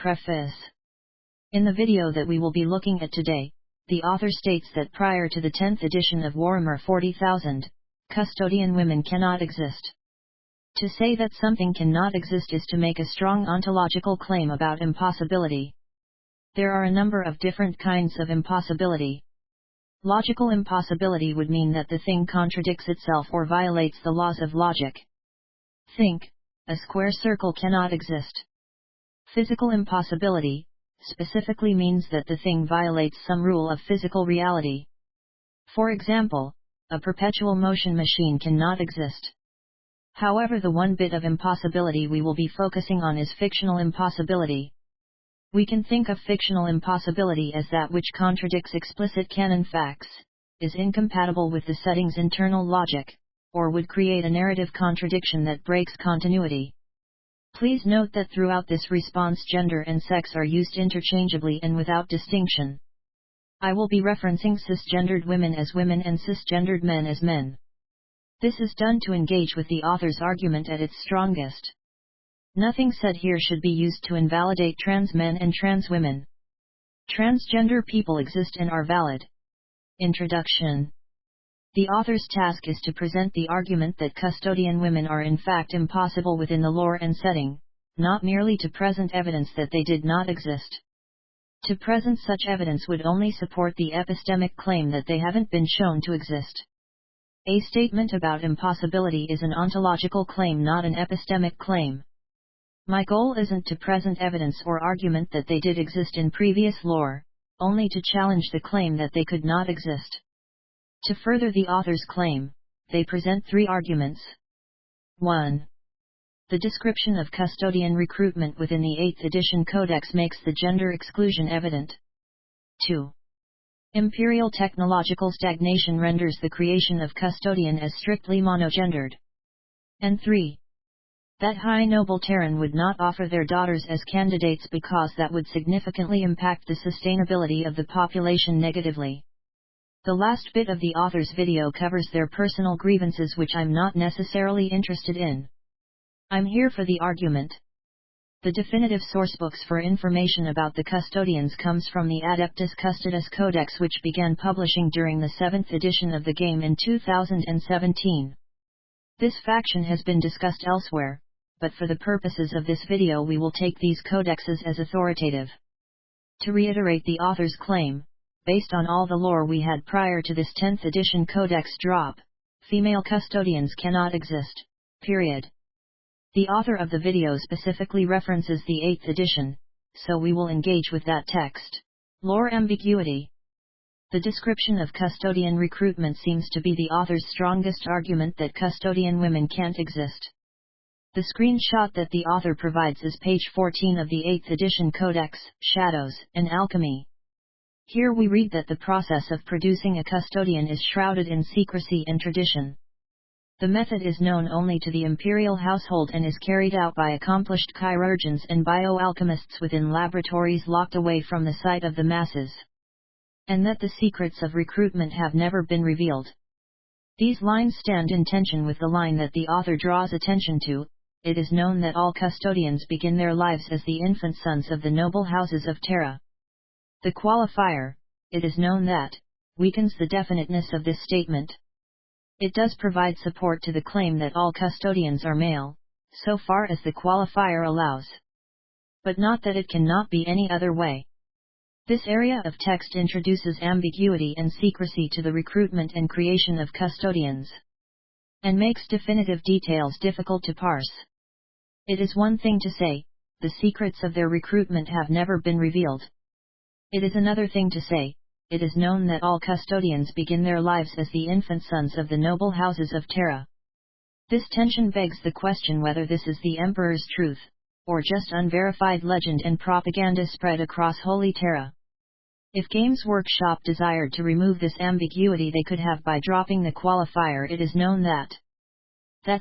Preface. In the video that we will be looking at today, the author states that prior to the 10th edition of Warhammer 40,000, custodian women cannot exist. To say that something cannot exist is to make a strong ontological claim about impossibility. There are a number of different kinds of impossibility. Logical impossibility would mean that the thing contradicts itself or violates the laws of logic. Think, a square circle cannot exist. Physical impossibility specifically means that the thing violates some rule of physical reality. For example, a perpetual motion machine cannot exist. However, the one bit of impossibility we will be focusing on is fictional impossibility. We can think of fictional impossibility as that which contradicts explicit canon facts, is incompatible with the setting's internal logic, or would create a narrative contradiction that breaks continuity. Please note that throughout this response gender and sex are used interchangeably and without distinction. I will be referencing cisgendered women as women and cisgendered men as men. This is done to engage with the author's argument at its strongest. Nothing said here should be used to invalidate trans men and trans women. Transgender people exist and are valid. Introduction. The author's task is to present the argument that custodian women are in fact impossible within the lore and setting, not merely to present evidence that they did not exist. To present such evidence would only support the epistemic claim that they haven't been shown to exist. A statement about impossibility is an ontological claim, not an epistemic claim. My goal isn't to present evidence or argument that they did exist in previous lore, only to challenge the claim that they could not exist. To further the author's claim, they present three arguments. 1. The description of custodian recruitment within the 8th edition Codex makes the gender exclusion evident. 2. Imperial technological stagnation renders the creation of custodian as strictly monogendered. And 3. That high noble Terran would not offer their daughters as candidates because that would significantly impact the sustainability of the population negatively. The last bit of the author's video covers their personal grievances, which I'm not necessarily interested in. I'm here for the argument. The definitive sourcebooks for information about the custodians comes from the Adeptus Custodis Codex, which began publishing during the 7th edition of the game in 2017. This faction has been discussed elsewhere, but for the purposes of this video we will take these codexes as authoritative. To reiterate the author's claim, based on all the lore we had prior to this 10th edition Codex drop, female custodians cannot exist, period. The author of the video specifically references the 8th edition, so we will engage with that text. Lore ambiguity. The description of custodian recruitment seems to be the author's strongest argument that custodian women can't exist. The screenshot that the author provides is page 14 of the 8th edition Codex, Shadows and Alchemy. Here we read that the process of producing a custodian is shrouded in secrecy and tradition. The method is known only to the imperial household and is carried out by accomplished chirurgeons and bioalchemists within laboratories locked away from the sight of the masses. And that the secrets of recruitment have never been revealed. These lines stand in tension with the line that the author draws attention to. It is known that all custodians begin their lives as the infant sons of the noble houses of Terra. The qualifier, it is known that, weakens the definiteness of this statement. It does provide support to the claim that all custodians are male, so far as the qualifier allows. But not that it cannot be any other way. This area of text introduces ambiguity and secrecy to the recruitment and creation of custodians, and makes definitive details difficult to parse. It is one thing to say, the secrets of their recruitment have never been revealed. It is another thing to say, it is known that all custodians begin their lives as the infant sons of the noble houses of Terra. This tension begs the question whether this is the Emperor's truth, or just unverified legend and propaganda spread across Holy Terra. If Games Workshop desired to remove this ambiguity, they could have by dropping the qualifier. It is known that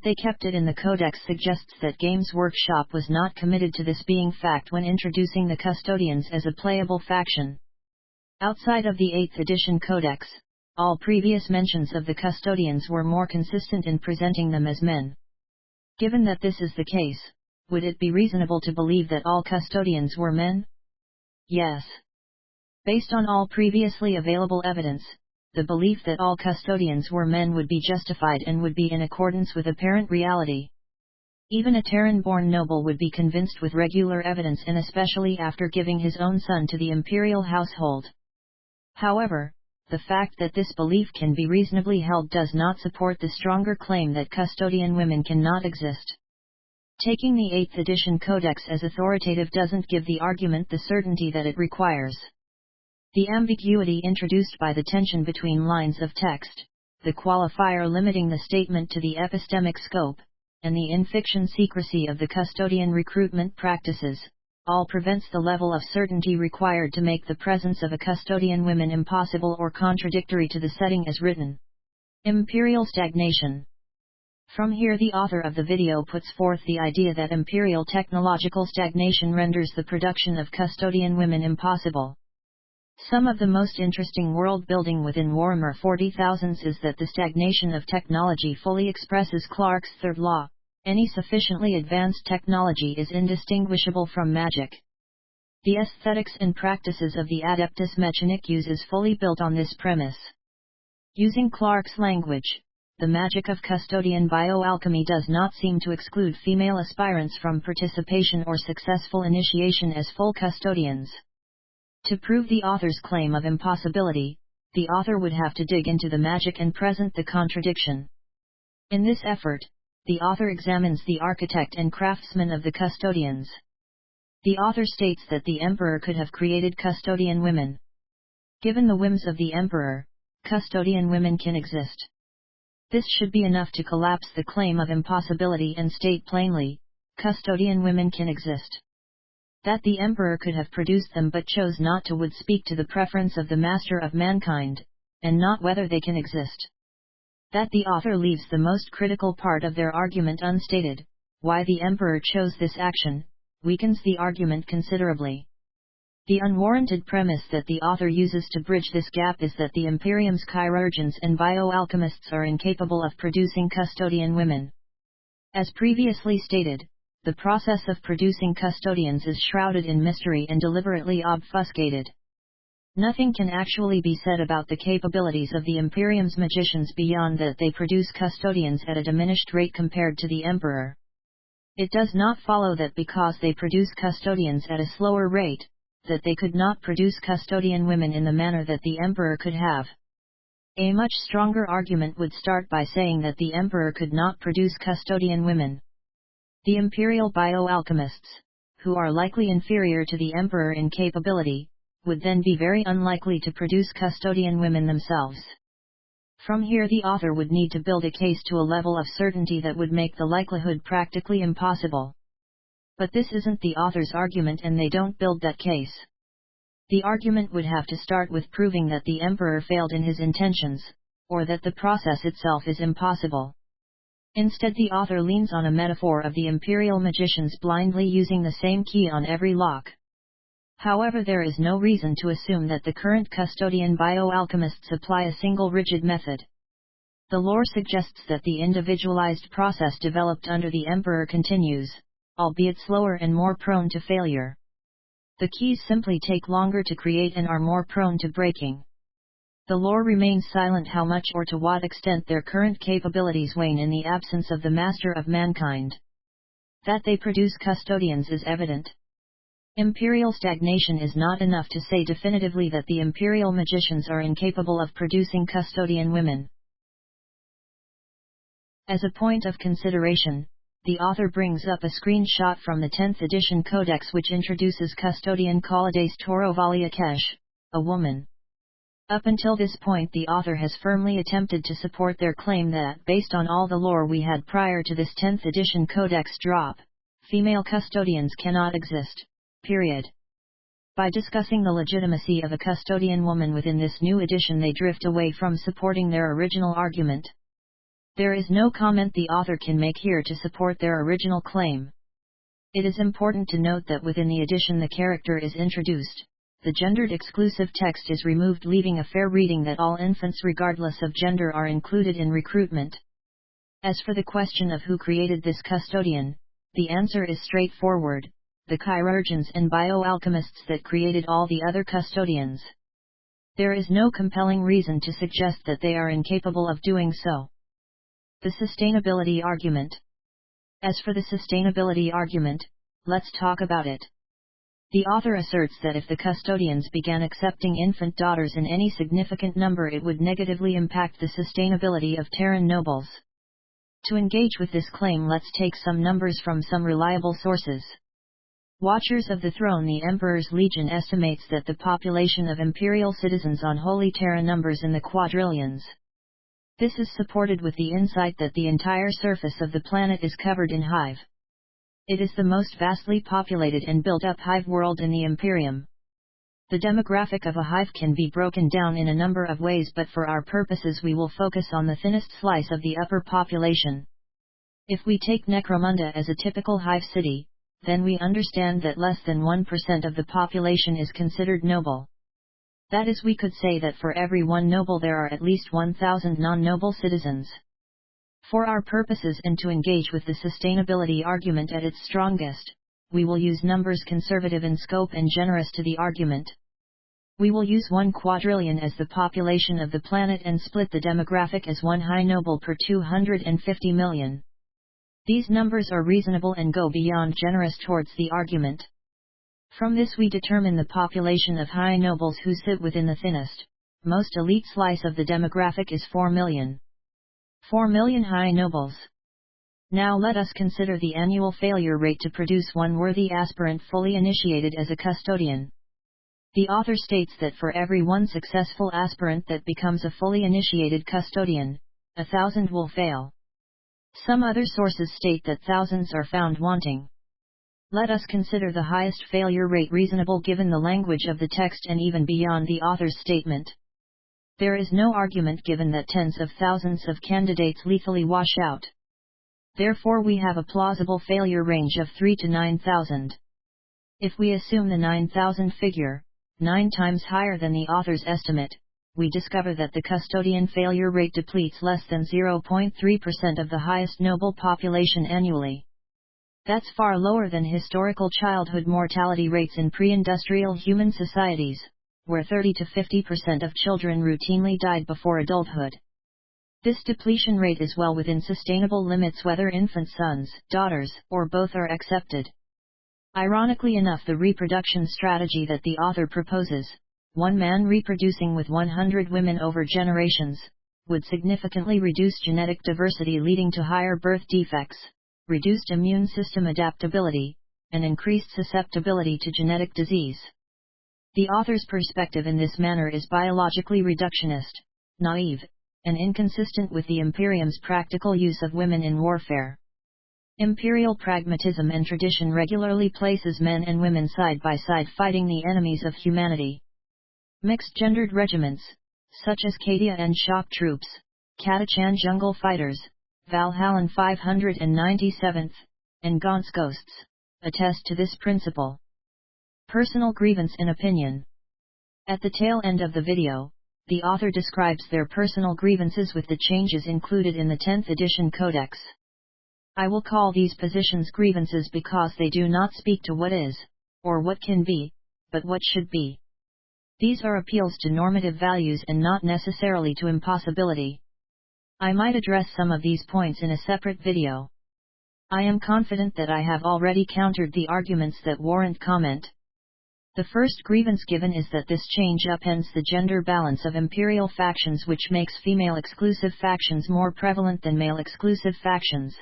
they kept it in the Codex suggests that Games Workshop was not committed to this being fact when introducing the Custodians as a playable faction. Outside of the 8th edition Codex, all previous mentions of the Custodians were more consistent in presenting them as men. Given that this is the case, would it be reasonable to believe that all custodians were men? Yes. Based on all previously available evidence, the belief that all custodians were men would be justified and would be in accordance with apparent reality. Even a Terran-born noble would be convinced with regular evidence, and especially after giving his own son to the imperial household. However, the fact that this belief can be reasonably held does not support the stronger claim that custodian women cannot exist. Taking the 8th edition Codex as authoritative doesn't give the argument the certainty that it requires. The ambiguity introduced by the tension between lines of text, the qualifier limiting the statement to the epistemic scope, and the in-fiction secrecy of the custodian recruitment practices, all prevents the level of certainty required to make the presence of a custodian woman impossible or contradictory to the setting as written. Imperial stagnation. From here the author of the video puts forth the idea that imperial technological stagnation renders the production of custodian women impossible. Some of the most interesting world building within Warhammer 40,000 is that the stagnation of technology fully expresses Clarke's third law: any sufficiently advanced technology is indistinguishable from magic. The aesthetics and practices of the Adeptus Mechanicus is fully built on this premise. Using Clarke's language, the magic of custodian bioalchemy does not seem to exclude female aspirants from participation or successful initiation as full custodians. To prove the author's claim of impossibility, the author would have to dig into the magic and present the contradiction. In this effort, the author examines the architect and craftsman of the custodians. The author states that the emperor could have created custodian women. Given the whims of the emperor, custodian women can exist. This should be enough to collapse the claim of impossibility and state plainly, custodian women can exist. That the emperor could have produced them but chose not to would speak to the preference of the master of mankind, and not whether they can exist. That the author leaves the most critical part of their argument unstated, why the emperor chose this action, weakens the argument considerably. The unwarranted premise that the author uses to bridge this gap is that the Imperium's chirurgeons and bioalchemists are incapable of producing custodian women. As previously stated, the process of producing custodians is shrouded in mystery and deliberately obfuscated. Nothing can actually be said about the capabilities of the Imperium's magicians beyond that they produce custodians at a diminished rate compared to the Emperor. It does not follow that because they produce custodians at a slower rate, that they could not produce custodian women in the manner that the Emperor could have. A much stronger argument would start by saying that the Emperor could not produce custodian women. The imperial bioalchemists, who are likely inferior to the Emperor in capability, would then be very unlikely to produce custodian women themselves. From here the author would need to build a case to a level of certainty that would make the likelihood practically impossible. But this isn't the author's argument and they don't build that case. The argument would have to start with proving that the Emperor failed in his intentions, or that the process itself is impossible. Instead the author leans on a metaphor of the imperial magicians blindly using the same key on every lock. However, there is no reason to assume that the current custodian bioalchemists apply a single rigid method. The lore suggests that the individualized process developed under the Emperor continues, albeit slower and more prone to failure. The keys simply take longer to create and are more prone to breaking. The lore remains silent how much or to what extent their current capabilities wane in the absence of the master of mankind. That they produce custodians is evident. Imperial stagnation is not enough to say definitively that the imperial magicians are incapable of producing custodian women. As a point of consideration, the author brings up a screenshot from the 10th edition Codex which introduces custodian Kalides Torovalia Kesh, a woman. Up until this point the author has firmly attempted to support their claim that, based on all the lore we had prior to this 10th edition Codex drop, female custodians cannot exist, period. By discussing the legitimacy of a custodian woman within this new edition they drift away from supporting their original argument. There is no comment the author can make here to support their original claim. It is important to note that within the edition the character is introduced. The gendered exclusive text is removed, leaving a fair reading that all infants regardless of gender are included in recruitment. As for the question of who created this custodian, The answer is straightforward: the chirurgeons and bioalchemists that created all the other custodians. There is no compelling reason to suggest that they are incapable of doing so. The sustainability argument. As for the sustainability argument, let's talk about it. The author asserts that if the custodians began accepting infant daughters in any significant number, it would negatively impact the sustainability of Terran nobles. To engage with this claim, let's take some numbers from some reliable sources. Watchers of the Throne, the Emperor's Legion, estimates that the population of imperial citizens on Holy Terra numbers in the quadrillions. This is supported with the insight that the entire surface of the planet is covered in hive. It is the most vastly populated and built-up hive world in the Imperium. The demographic of a hive can be broken down in a number of ways, but for our purposes we will focus on the thinnest slice of the upper population. If we take Necromunda as a typical hive city, then we understand that less than 1% of the population is considered noble. That is, we could say that for every one noble there are at least 1,000 non-noble citizens. For our purposes and to engage with the sustainability argument at its strongest, we will use numbers conservative in scope and generous to the argument. We will use 1 quadrillion as the population of the planet and split the demographic as 1 high noble per 250 million. These numbers are reasonable and go beyond generous towards the argument. From this we determine the population of high nobles who sit within the thinnest, most elite slice of the demographic is 4 million. 4 million high nobles. Now let us consider the annual failure rate to produce one worthy aspirant fully initiated as a custodian. The author states that for every one successful aspirant that becomes a fully initiated custodian, 1,000 will fail. Some other sources state that thousands are found wanting. Let us consider the highest failure rate reasonable given the language of the text and even beyond the author's statement. There is no argument given that tens of thousands of candidates lethally wash out. Therefore we have a plausible failure range of 3 to 9,000. If we assume the 9,000 figure, 9 times higher than the author's estimate, we discover that the custodian failure rate depletes less than 0.3% of the highest noble population annually. That's far lower than historical childhood mortality rates in pre-industrial human societies, where 30 to 50% of children routinely died before adulthood. This depletion rate is well within sustainable limits whether infant sons, daughters, or both are accepted. Ironically enough, the reproduction strategy that the author proposes, one man reproducing with 100 women over generations, would significantly reduce genetic diversity, leading to higher birth defects, reduced immune system adaptability, and increased susceptibility to genetic disease. The author's perspective in this manner is biologically reductionist, naive, and inconsistent with the Imperium's practical use of women in warfare. Imperial pragmatism and tradition regularly places men and women side by side fighting the enemies of humanity. Mixed-gendered regiments, such as Katia and shock troops, Katachan jungle fighters, Valhallan 597th, and Gaunt's ghosts, attest to this principle. Personal grievance and opinion. At the tail end of the video, the author describes their personal grievances with the changes included in the 10th edition Codex. I will call these positions grievances because they do not speak to what is, or what can be, but what should be. These are appeals to normative values and not necessarily to impossibility. I might address some of these points in a separate video. I am confident that I have already countered the arguments that warrant comment. The first grievance given is that this change upends the gender balance of imperial factions, which makes female-exclusive factions more prevalent than male-exclusive factions.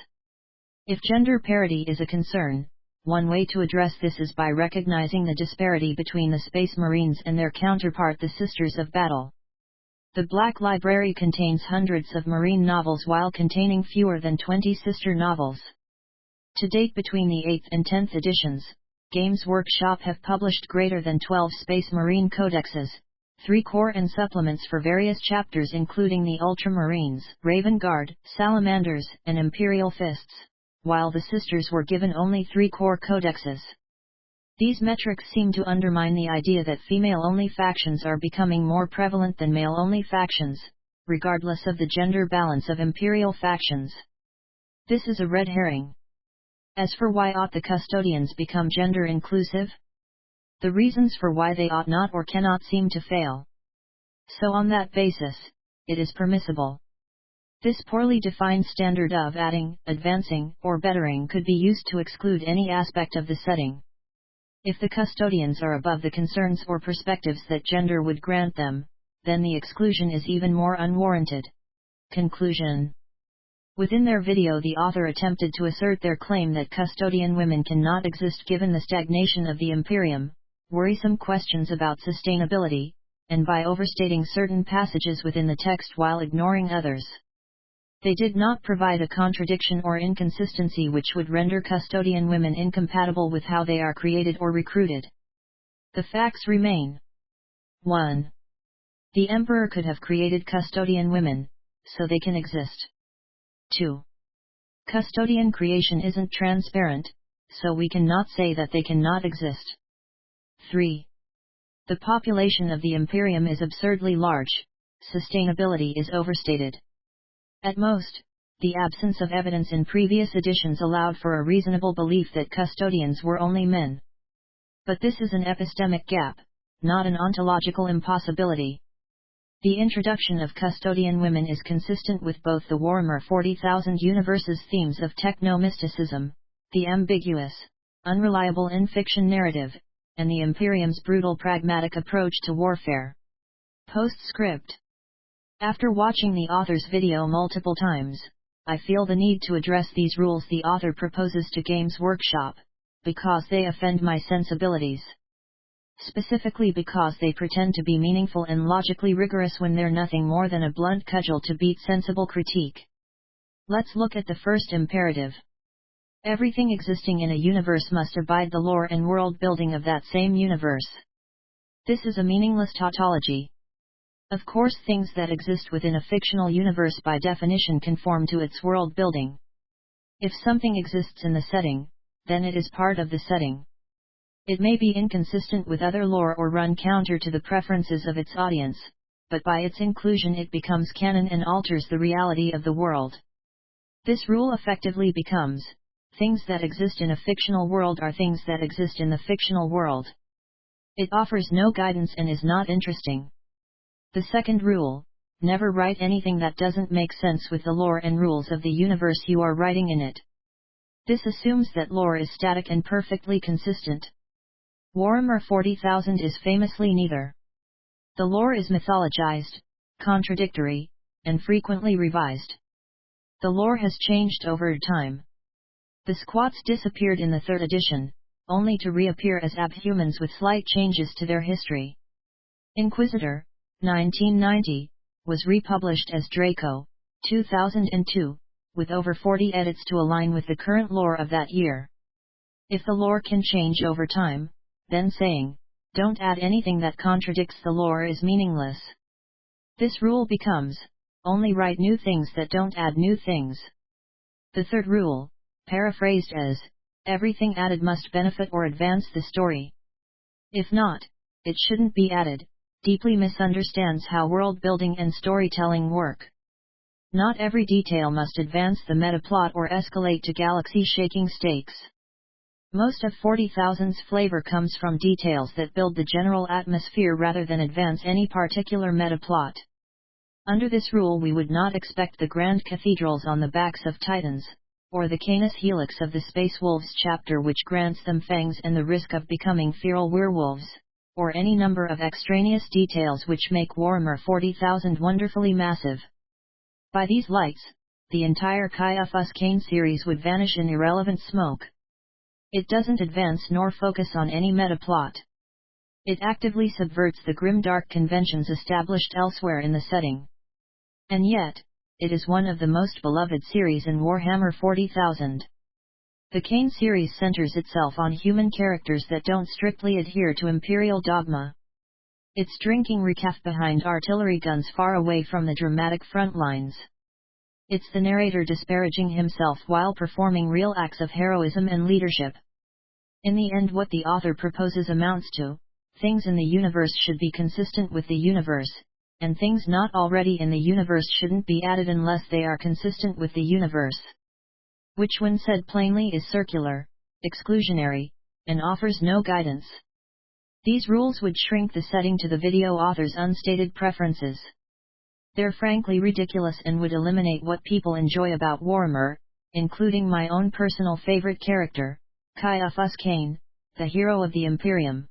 If gender parity is a concern, one way to address this is by recognizing the disparity between the Space Marines and their counterpart, the Sisters of Battle. The Black Library contains hundreds of Marine novels while containing fewer than 20 sister novels. To date, between the 8th and 10th editions, Games Workshop have published greater than 12 Space Marine codexes, 3 core and supplements for various chapters including the Ultramarines, Raven Guard, Salamanders, and Imperial Fists, while the Sisters were given only 3 core codexes. These metrics seem to undermine the idea that female-only factions are becoming more prevalent than male-only factions, regardless of the gender balance of imperial factions. This is a red herring. As for why ought the custodians become gender inclusive? The reasons for why they ought not or cannot seem to fail. So on that basis, it is permissible. This poorly defined standard of adding, advancing, or bettering could be used to exclude any aspect of the setting. If the custodians are above the concerns or perspectives that gender would grant them, then the exclusion is even more unwarranted. Conclusion. Within their video, the author attempted to assert their claim that custodian women cannot exist given the stagnation of the imperium, worrisome questions about sustainability, and by overstating certain passages within the text while ignoring others. They did not provide a contradiction or inconsistency which would render custodian women incompatible with how they are created or recruited. The facts remain. 1. The emperor could have created custodian women, so they can exist. 2. Custodian creation isn't transparent, so we cannot say that they cannot exist. 3. The population of the imperium is absurdly large, sustainability is overstated. At most, the absence of evidence in previous editions allowed for a reasonable belief that custodians were only men. But this is an epistemic gap, not an ontological impossibility. The introduction of custodian women is consistent with both the Warhammer 40,000 universe's themes of techno-mysticism, the ambiguous, unreliable in-fiction narrative, and the Imperium's brutal pragmatic approach to warfare. Postscript. After watching the author's video multiple times, I feel the need to address these rules the author proposes to Games Workshop, because they offend my sensibilities. Specifically because they pretend to be meaningful and logically rigorous when they're nothing more than a blunt cudgel to beat sensible critique. Let's look at the first imperative. Everything existing in a universe must abide the lore and world building of that same universe. This is a meaningless tautology. Of course, things that exist within a fictional universe by definition conform to its world building. If something exists in the setting, then it is part of the setting. It may be inconsistent with other lore or run counter to the preferences of its audience, but by its inclusion it becomes canon and alters the reality of the world. This rule effectively becomes, things that exist in a fictional world are things that exist in the fictional world. It offers no guidance and is not interesting. The second rule, never write anything that doesn't make sense with the lore and rules of the universe you are writing in it. This assumes that lore is static and perfectly consistent. Warhammer 40,000 is famously neither. The lore is mythologized, contradictory, and frequently revised. The lore has changed over time. The squats disappeared in the 3rd edition, only to reappear as abhumans with slight changes to their history. Inquisitor, 1990, was republished as Draco, 2002, with over 40 edits to align with the current lore of that year. If the lore can change over time, then saying, don't add anything that contradicts the lore is meaningless. This rule becomes, only write new things that don't add new things. The third rule, paraphrased as, everything added must benefit or advance the story. If not, it shouldn't be added, deeply misunderstands how world building and storytelling work. Not every detail must advance the meta-plot or escalate to galaxy-shaking stakes. Most of 40,000's flavor comes from details that build the general atmosphere rather than advance any particular meta-plot. Under this rule we would not expect the grand cathedrals on the backs of titans, or the Canis Helix of the Space Wolves chapter which grants them fangs and the risk of becoming feral werewolves, or any number of extraneous details which make Warhammer 40,000 wonderfully massive. By these lights, the entire Caiaphas Cain series would vanish in irrelevant smoke. It doesn't advance nor focus on any meta-plot. It actively subverts the grim-dark conventions established elsewhere in the setting. And yet, it is one of the most beloved series in Warhammer 40,000. The Cain series centers itself on human characters that don't strictly adhere to imperial dogma. It's drinking recaf behind artillery guns far away from the dramatic front lines. It's the narrator disparaging himself while performing real acts of heroism and leadership. In the end, what the author proposes amounts to, things in the universe should be consistent with the universe, and things not already in the universe shouldn't be added unless they are consistent with the universe. which when said plainly is circular, exclusionary, and offers no guidance. These rules would shrink the setting to the video author's unstated preferences. They're frankly ridiculous and would eliminate what people enjoy about Warhammer, including my own personal favorite character, Caiaphas Cain, the hero of the Imperium.